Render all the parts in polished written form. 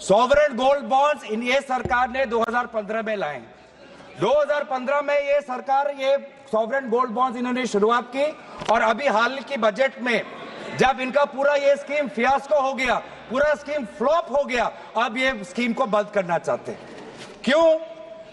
Sovereign gold bonds in ये सरकार ने 2015 में लाए। 2015 में ये सरकार ये सॉवरेन गोल्ड बॉन्ड्स इन्होंने शुरुआत की और अभी हाल की बजट में जब इनका पूरा ये स्कीम फियास्को हो गया, पूरा स्कीम फ्लॉप हो गया, अब ये स्कीम को बंद करना चाहते हैं। क्यों?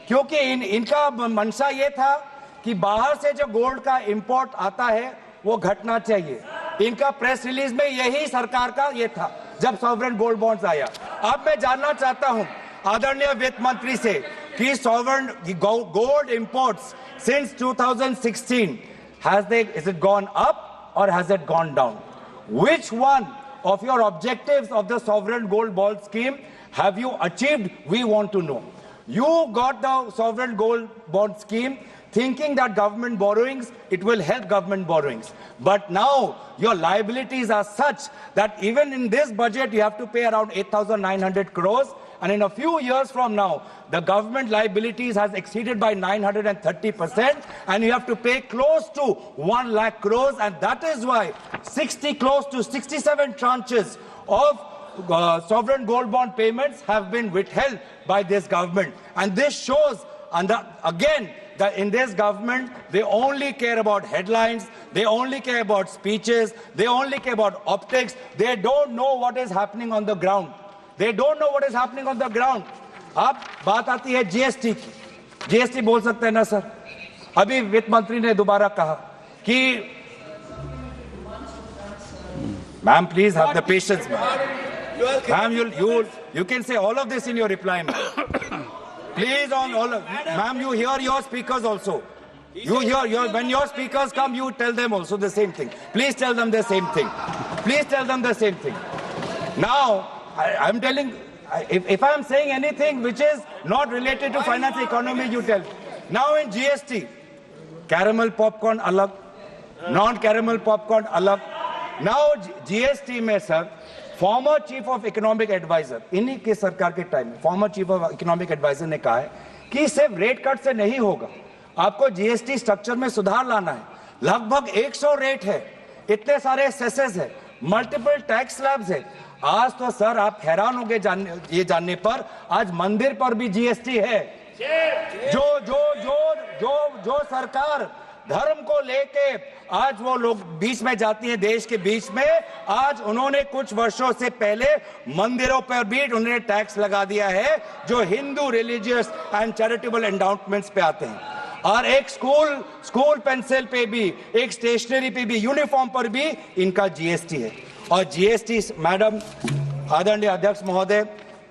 क्योंकि इनका मंशा ये था कि बाहर से जो गोल्ड का इंपोर्ट आता है वो घटना चाहिए। इनका प्रेस रिलीज में यही सरकार का ये था जब सॉवरेन गोल्ड बॉन्ड्स आया। अब मैं जानना चाहता हूं आदरणीय वित्त मंत्री से कि sovereign gold imports since 2016 is it gone up or has it gone down? Which one of your objectives of the sovereign gold bond scheme have you achieved? We want to know. You got the sovereign gold bond scheme thinking that government borrowings, it will help government borrowings. But now your liabilities are such that even in this budget you have to pay around 8,900 crores, and in a few years from now the government liabilities has exceeded by 930%, and you have to pay close to 1 lakh crores, and that is why close to 67 tranches of sovereign gold bond payments have been withheld by this government. And this shows, again, that in this government, they only care about headlines, they only care about speeches, they only care about optics. They don't know what is happening on the ground. They don't know what is happening on the ground. अब बात आती है GST की। GST बोल सकते हैं ना sir? अभी वित्त मंत्री ने दोबारा कहा कि ma'am please have the patience ma'am, you can say all of this in your reply, ma'am. Please, on all of, ma'am, you hear your speakers also. You hear when your speakers come, you tell them also the same thing. Please tell them the same thing. Please tell them the same thing. Now, I'm telling, if I'm saying anything which is not related to finance economy, you tell. Now in GST, caramel popcorn alag, non-caramel popcorn alag. Now GST में sir, former chief of economic adviser, इन्हीं के सरकार के time में former chief of economic adviser ने कहा है कि सिर्फ रेट कट से नहीं होगा, आपको जीएसटी स्ट्रक्चर में सुधार लाना है। लगभग 100 रेट है, इतने सारे सेसेस है, मल्टीपल टैक्स स्लैब्स है। आज तो सर आप हैरान होंगे ये जानने पर, आज मंदिर पर भी जीएसटी है। जो सरकार धर्म को लेके आज वो लोग बीच में जाती है, देश के बीच में, आज उन्होंने कुछ वर्षों से पहले मंदिरों पर भी उन्होंने टैक्स लगा दिया है जो Hindu religious and charitable endowments पे आते हैं। और एक स्कूल पेंसिल पे भी, एक स्टेशनरी पे भी, यूनिफॉर्म पर भी इनका जीएसटी है। और जीएसटी मैडम, आदरणीय अध्यक्ष महोदय,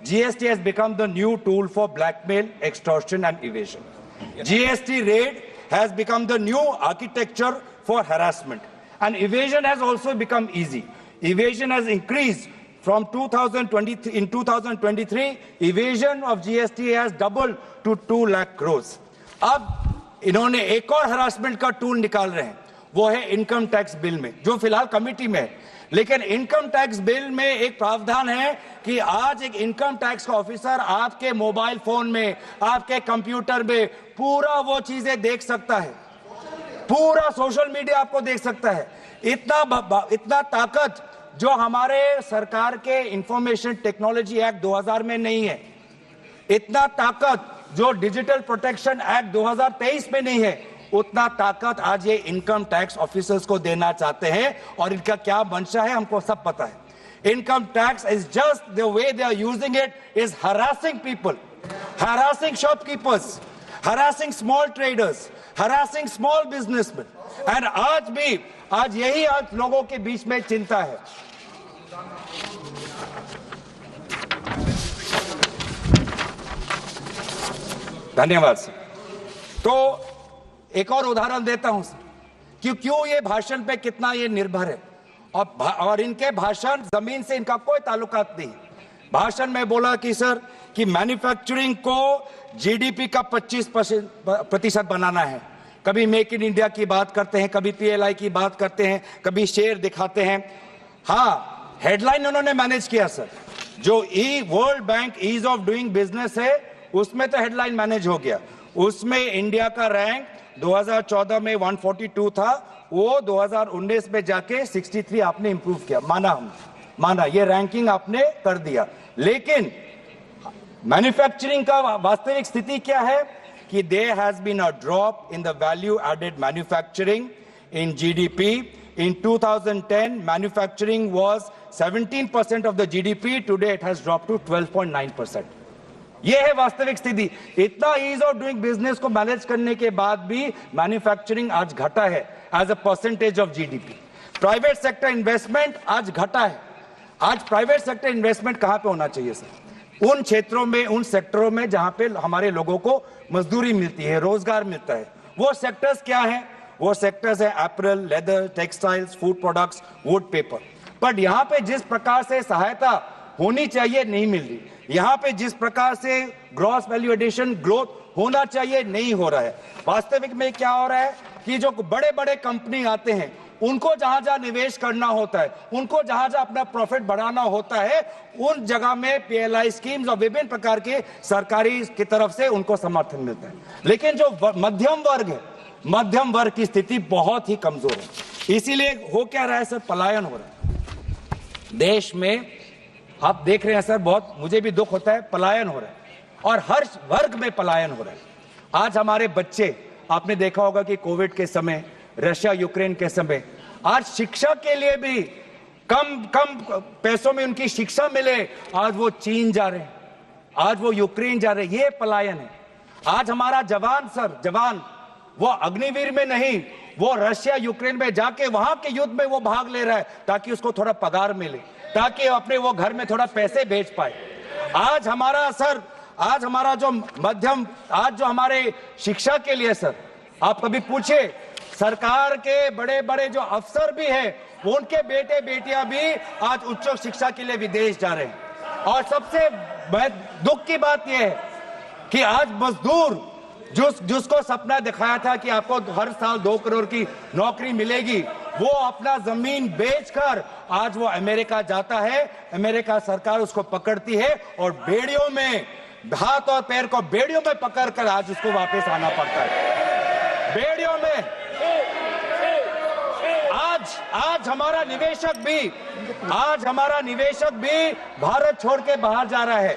GST has become the new tool for blackmail, extortion and evasion. GST red has become the new architecture for harassment, and evasion has also become easy. Evasion has increased from 2023. In 2023, evasion of GST has doubled to 2 lakh crores. अब इन्होंने एक और harassment का tool निकाल रहे हैं, वो है इनकम टैक्स बिल में, जो फिलहाल कमेटी में है। लेकिन इनकम टैक्स बिल में एक प्रावधान है कि आज एक इनकम टैक्स का ऑफिसर आपके मोबाइल फोन में, आपके कंप्यूटर में पूरा वो चीजें देख सकता है, पूरा सोशल मीडिया आपको देख सकता है। इतना ताकत जो हमारे सरकार के इंफॉर्मेशन टेक्नोलॉजी एक्ट 2000 में नहीं है, इतना ताकत जो डिजिटल प्रोटेक्शन एक्ट 2023 में नहीं है, उतना ताकत आज ये इनकम टैक्स ऑफिसर्स को देना चाहते हैं। और इनका क्या मंशा है हमको सब पता है। Income tax is just the way they are using it is harassing people, harassing shopkeepers, harassing small traders, harassing small businessman. And आज यही आज लोगों के बीच में चिंता है। धन्यवाद सर। तो एक और उदाहरण देता हूं कि क्यों ये भाषण पे कितना ये निर्भर है, और इनके भाषण जमीन से इनका कोई ताल्लुकात नहीं। भाषण में बोला कि सर कि मैन्युफैक्चरिंग को जीडीपी का 25% बनाना है। कभी मेक इन इंडिया की बात करते हैं, कभी पीएलआई की बात करते हैं, कभी शेयर दिखाते हैं। हाँ, हेडलाइन उन्होंने मैनेज किया सर। जो World Bank ease of doing business है उसमें तो हेडलाइन मैनेज हो गया। उसमें इंडिया का रैंक 2014 में 142 था, वो 2019 में जाके 63 आपने इंप्रूव किया। माना ये रैंकिंग आपने कर दिया। लेकिन मैन्युफैक्चरिंग का वास्तविक स्थिति क्या है कि there has been a drop in the value added manufacturing in GDP. In 2010, manufacturing was 17% of the GDP. Today, it has dropped to 12.9%. ये है वास्तविक स्थिति. इतना ईज ऑफ डूइंग बिजनेस को मैनेज करने के बाद भी मैन्युफैक्चरिंग आज घटा है as a percentage of GDP. Private sector investment आज घटा है. आज प्राइवेट सेक्टर इन्वेस्टमेंट कहां पे होना चाहिए सर? उन क्षेत्रों में, उन सेक्टरों में जहां पे हमारे लोगों को मजदूरी मिलती है, रोजगार मिलता है. वो सेक्टर्स क्या है? वो सेक्टर्स है apparel, leather, textiles, food products, would, paper. But यहाँ पे जिस प्रकार से सहायता होनी चाहिए नहीं मिल रही. यहाँ पे जिस प्रकार से ग्रॉस वैल्यू एडिशन ग्रोथ होना चाहिए नहीं हो रहा है. वास्तविक में क्या हो रहा है कि जो बड़े बड़े कंपनी आते हैं, उनको जहां जहां निवेश करना होता है, उनको जहां जहां अपना प्रॉफिट बढ़ाना होता है, उन जगह में पीएलआई स्कीम्स और विभिन्न प्रकार के सरकारी की तरफ से उनको समर्थन मिलता है. लेकिन जो मध्यम वर्ग है, मध्यम वर्ग की स्थिति बहुत ही कमजोर है. इसीलिए हो क्या रहा है सर? पलायन हो रहा है देश में. आप देख रहे हैं सर, बहुत मुझे भी दुख होता है, पलायन हो रहा है और हर वर्ग में पलायन हो रहा है. आज हमारे बच्चे, आपने देखा होगा कि कोविड के समय, रशिया यूक्रेन के समय, आज शिक्षा के लिए भी कम पैसों में उनकी शिक्षा मिले, आज वो चीन जा रहे हैं, आज वो यूक्रेन जा रहे हैं. ये पलायन है. आज हमारा जवान सर, जवान वो अग्निवीर में नहीं, वो रशिया यूक्रेन में जाके वहां के युद्ध में वो भाग ले रहा है ताकि उसको थोड़ा पगार मिले, ताकि अपने वो घर में थोड़ा पैसे भेज पाए. आज हमारा सर, आज हमारा जो मध्यम, आज जो हमारे शिक्षा के लिए सर, आप कभी पूछे सरकार के बड़े बड़े जो अफसर भी हैं, उनके बेटे बेटियां भी आज उच्च शिक्षा के लिए विदेश जा रहे हैं. और सबसे दुख की बात यह है कि आज मजदूर जिसको सपना दिखाया था कि आपको हर साल 2 करोड़ की नौकरी मिलेगी, वो अपना जमीन बेचकर आज वो अमेरिका जाता है. अमेरिका सरकार उसको पकड़ती है और बेड़ियों में, हाथ और पैर को बेड़ियों में पकड़कर आज उसको वापस आना पड़ता है. बेड़ियों में. आज हमारा निवेशक भी भारत छोड़ के बाहर जा रहा है.